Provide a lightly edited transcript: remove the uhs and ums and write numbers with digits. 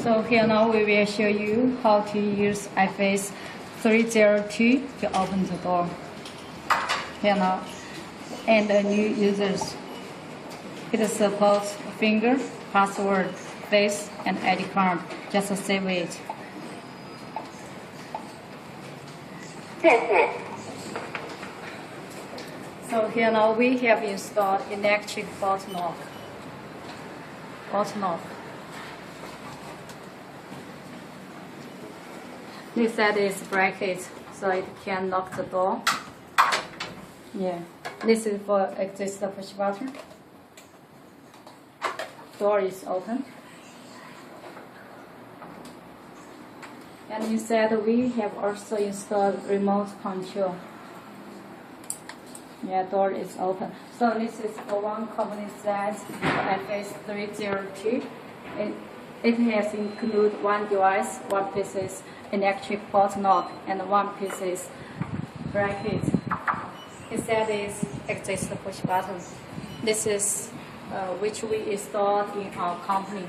So here now we will show you how to use iface 302 to open the door. Here now, and the new users. It supports finger, password, face, and ID card. Just save it. So here now we have installed electric bolt lock. This side is bracket, so it can lock the door. Yeah, this is for exit push button. Door is open. And inside we have also installed remote control. Yeah, door is open. So this is for one company size iface 302. It has included one device, one piece is electric bolt lock, and one piece is bracket. Inside is exit push button. This is which we installed in our company.